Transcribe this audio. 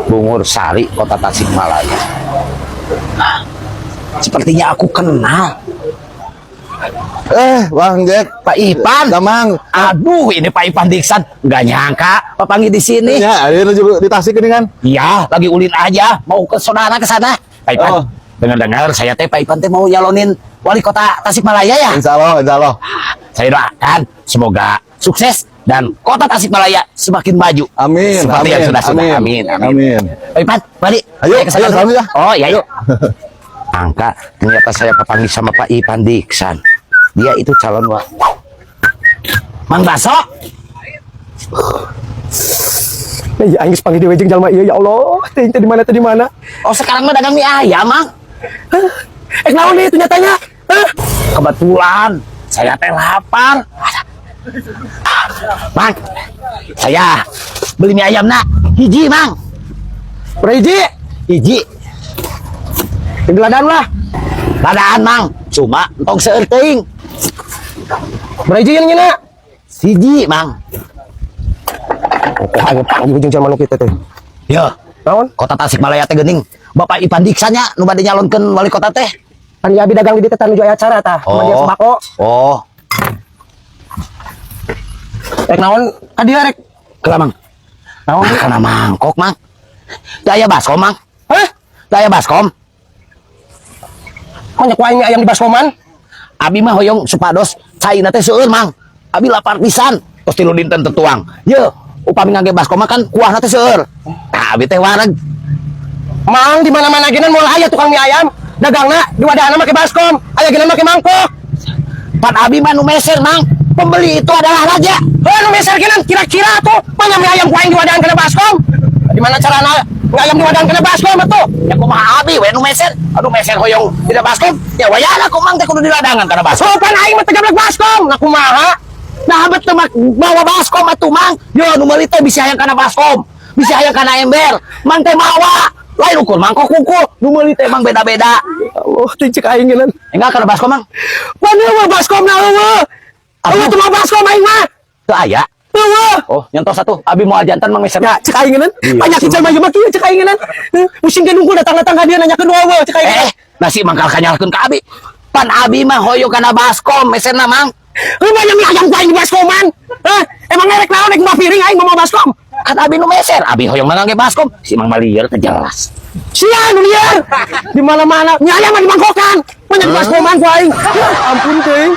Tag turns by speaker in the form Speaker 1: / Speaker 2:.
Speaker 1: Bungur Sari, Kota Tasikmalaya. Sepertinya aku kenal.
Speaker 2: Bang Jack,
Speaker 1: Pak Ipan.
Speaker 2: Damang.
Speaker 1: Aduh, ini Pak Ipan Diksan. Nggak nyangka Pak Panggil di sini.
Speaker 2: Ya, ini juga di Tasik ini kan.
Speaker 1: Iya, lagi ulin aja. Mau ke saudara ke sana. Pak Ipan,
Speaker 2: Oh.
Speaker 1: dengar-dengar saya teh Pak Ipan teh mau nyalonin wali kota Tasikmalaya ya.
Speaker 2: Insya Allah, insya Allah.
Speaker 1: Saya doakan semoga sukses dan kota Tasikmalaya semakin maju.
Speaker 2: Amin,
Speaker 1: Seperti yang
Speaker 2: amin,
Speaker 1: sudah-sudah.
Speaker 2: amin,
Speaker 1: Amin.
Speaker 2: amin.
Speaker 1: Pak Ipan, balik.
Speaker 2: Ayo,
Speaker 1: Saya ke sana
Speaker 2: ayo,
Speaker 1: dulu.
Speaker 2: ya.
Speaker 1: Oh, iya,
Speaker 2: Ayo.
Speaker 1: iya. Angka, ternyata saya panggil sama Pak Ipan Diksan. Dia itu calon Mang Baso.
Speaker 3: Ya aing geus panggil dewe jeung jalma ieu ya Allah. Teh di mana teh di mana?
Speaker 1: Oh, sekarang mah dagang mie ayam, Mang.
Speaker 3: Naon deui itu nyatanya?
Speaker 1: Kebetulan saya teh lapar. Mang, saya beli mie ayam nak hiji, Mang.
Speaker 3: Berhiji,
Speaker 1: Hiji.
Speaker 3: geladan lah.
Speaker 1: Ladaan, Mang. Cuma entong seeuting.
Speaker 3: Berhiji yang nyina.
Speaker 1: Hiji, Mang.
Speaker 3: Kok aing panggil jeung jalma nu kitu teh.
Speaker 1: Ya,
Speaker 3: Naon?
Speaker 1: kota Tasikmalaya teh geuning. Bapak Ipan Diksan nya nu bade nyalonkeun wali kota teh.
Speaker 3: Kan ya abi dagang di dieu teh nuju aya acara tah. Sama dia sembako.
Speaker 1: Oh.
Speaker 3: Rek naon? Ka dieu rek.
Speaker 1: Kelah, Mang.
Speaker 3: Naon?
Speaker 1: Nah, kana mangkok, Mang. Daya baskom, Mang.
Speaker 3: Hah?
Speaker 1: Daya baskom.
Speaker 3: Banyak wae mie ayam di baskoman.
Speaker 1: Abi mah hoyong supados caina teh seueur, Mang. Abi lapar pisan. Tos tilu dinten tetuang. Ye, upami ngangge baskom mah kan kuahna teh seueur. Tah abi teh wareg.
Speaker 3: Mang di mana-mana geunan moal aya tukang mie ayam. Dagangna di wadahna make baskom, aya geunan make mangkok.
Speaker 1: Pan abi mah nu meser, Mang. Pembeli itu adalah raja.
Speaker 3: Heuh nu meser geunan kira-kira tuh banyak mie ayam ku aing di wadahan kana baskom. Di mana carana mie ayam di wadahan kana baskom atuh?
Speaker 1: Ya kumaha abi we nu meser? Anu meser hoyong tidak baskom. Ya wayana ku Mang teh kudu diladangan kana baskom.
Speaker 3: Sopan aing mah teh gablek baskom. Nah kumaha?
Speaker 1: Nah betul mak bawa baskom atuh, Mang. Yo nu meuli teh bisa hayang kana baskom. Bisa hayang kana ember. Mang teh mawa. Lain ukur mangkok ukur. Nu meuli teh Mang beda-beda.
Speaker 3: Allah, teh cek aing geunan.
Speaker 1: Enggak kana baskom, Mang.
Speaker 3: Mana mah baskom na eueuh. Eueuh teu mah baskom aing mah.
Speaker 1: Teu aya.
Speaker 3: Eueuh.
Speaker 1: Oh, nyontos satu. Abi moal jantan Mang meser.
Speaker 3: Ya, cek aing geunan.
Speaker 1: Iya,
Speaker 3: Banyak
Speaker 1: sih.
Speaker 3: kieu mah mah kieu cek aing geunan. Musim ge nunggu datang-datang ka dieu nanyakeun eueuh cek aing geunan.
Speaker 1: Nasi mangkal kanyalkeun ka abi. Pan abi mah hoyong kana baskom meserna, Mang.
Speaker 3: Lu banyak mie ayam ku aing di baskoman. Hah? Emang ngerek naon rek mah piring aing mau baskom.
Speaker 1: Kan abi nu meser, abi hoyong ngangge baskom. Si Mang Malieur teh jelas.
Speaker 3: Sia nu liar. Di mana-mana mie ayam mah di mangkokan. Banyak baskoman ku aing. Ya ampun teh.